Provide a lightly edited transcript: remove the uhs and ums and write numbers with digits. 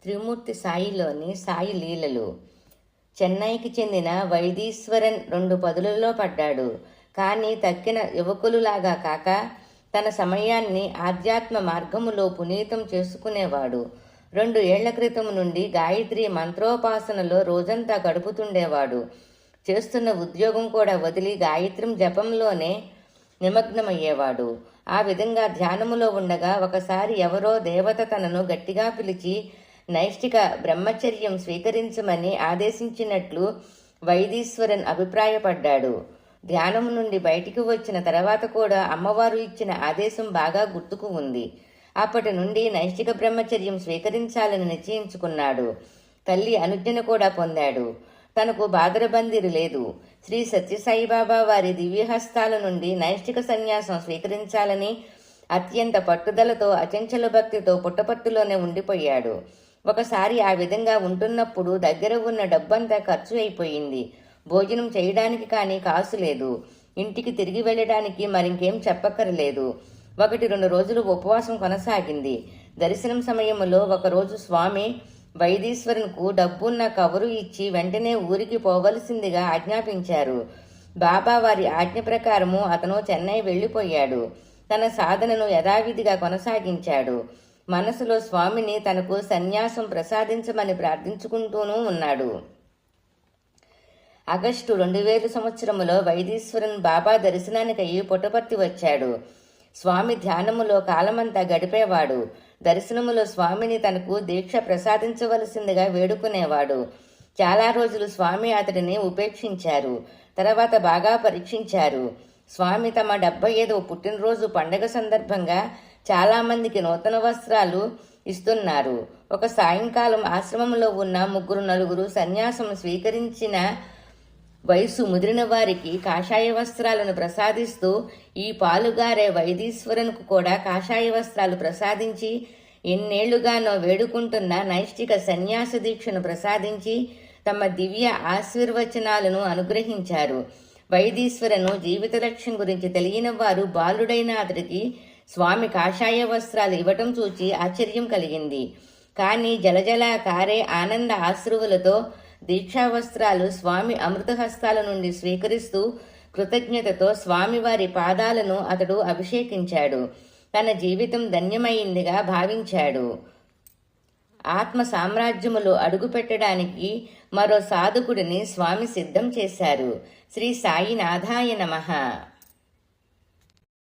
త్రిమూర్తి సాయిలోని సాయి లీలలు. చెన్నైకి చెందిన వైదీశ్వరన్ 2 పదులలో పడ్డాడు. కానీ తక్కిన యువకులులాగా కాక తన సమయాన్ని ఆధ్యాత్మ మార్గములో పునీతం చేసుకునేవాడు. 2 ఏళ్ల క్రితం నుండి గాయత్రి మంత్రోపాసనలో రోజంతా గడుపుతుండేవాడు. చేస్తున్న ఉద్యోగం కూడా వదిలి గాయత్రి జపంలోనే నిమగ్నమయ్యేవాడు. ఆ విధంగా ధ్యానములో ఉండగా ఒకసారి ఎవరో దేవత తనను గట్టిగా పిలిచి నైష్టిక బ్రహ్మచర్యం స్వీకరించమని ఆదేశించినట్లు వైదీశ్వరన్ అభిప్రాయపడ్డాడు. ధ్యానము నుండి బయటికి వచ్చిన తర్వాత కూడా అమ్మవారు ఇచ్చిన ఆదేశం బాగా గుర్తుకు ఉంది. అప్పటి నుండి నైష్టిక బ్రహ్మచర్యం స్వీకరించాలని నిశ్చయించుకున్నాడు. తల్లి అనుజ్ఞను కూడా పొందాడు. తనకు బాదరబందీరు లేదు. శ్రీ సత్యసాయిబాబా వారి దివ్యహస్తాల నుండి నైష్టిక సన్యాసం స్వీకరించాలని అత్యంత పట్టుదలతో అచంచల భక్తితో పుట్టపర్తిలోనే ఉండిపోయాడు. ఒకసారి ఆ విధంగా ఉంటున్నప్పుడు దగ్గర ఉన్న డబ్బంతా ఖర్చు అయిపోయింది. భోజనం చేయడానికి కానీ కాసు లేదు. ఇంటికి తిరిగి వెళ్ళడానికి మరింకేం చెప్పక్కరలేదు. 1-2 రోజులు ఉపవాసం కొనసాగింది. దర్శనం సమయంలో ఒకరోజు స్వామి వైదీశ్వరన్కు డబ్బున్న కవరు ఇచ్చి వెంటనే ఊరికి పోవలసిందిగా ఆజ్ఞాపించారు. బాబా వారి ఆజ్ఞ ప్రకారము అతను చెన్నై వెళ్ళిపోయాడు. తన సాధనను యథావిధిగా కొనసాగించాడు. మనసులో స్వామిని తనకు సన్యాసం ప్రసాదించమని ప్రార్థించుకుంటూనూ ఉన్నాడు. ఆగస్టు 2000 సంవత్సరములో వైదీశ్వరన్ బాబా దర్శనానికయ్యి పుట్టపర్తి వచ్చాడు. స్వామి ధ్యానములో కాలమంతా గడిపేవాడు. దర్శనములో స్వామిని తనకు దీక్ష ప్రసాదించవలసిందిగా వేడుకునేవాడు. చాలా రోజులు స్వామి అతడిని ఉపేక్షించారు. తర్వాత బాగా పరీక్షించారు. స్వామి తమ 75వ పుట్టినరోజు పండగ సందర్భంగా చాలామందికి నూతన వస్త్రాలు ఇస్తున్నారు. ఒక సాయంకాలం ఆశ్రమంలో ఉన్న 3-4 సన్యాసం స్వీకరించిన వయసు ముదిరిన వారికి కాషాయ వస్త్రాలను ప్రసాదిస్తూ ఈ పాలుగారే వైదీశ్వరన్కు కూడా కాషాయ వస్త్రాలు ప్రసాదించి ఎన్నేళ్లుగానో వేడుకుంటున్న నైష్టిక సన్యాస దీక్షను ప్రసాదించి తమ దివ్య ఆశీర్వచనాలను అనుగ్రహించారు. వైదీశ్వరను జీవిత లక్ష్యం గురించి తెలియని వారు బాలుడైన అతడికి స్వామి కాషాయ వస్త్రాలు ఇవ్వటం చూచి ఆశ్చర్యం కలిగింది. కానీ జలజల కారే ఆనంద ఆశ్రువులతో దీక్షావస్త్రాలు స్వామి అమృతహస్తాల నుండి స్వీకరిస్తూ కృతజ్ఞతతో స్వామివారి పాదాలను అతడు అభిషేకించాడు. తన జీవితం ధన్యమైందిగా భావించాడు. ఆత్మ సామ్రాజ్యములో అడుగుపెట్టడానికి మరో సాధకుడిని స్వామి సిద్ధం చేశారు. శ్రీ సాయినాథాయ నమః.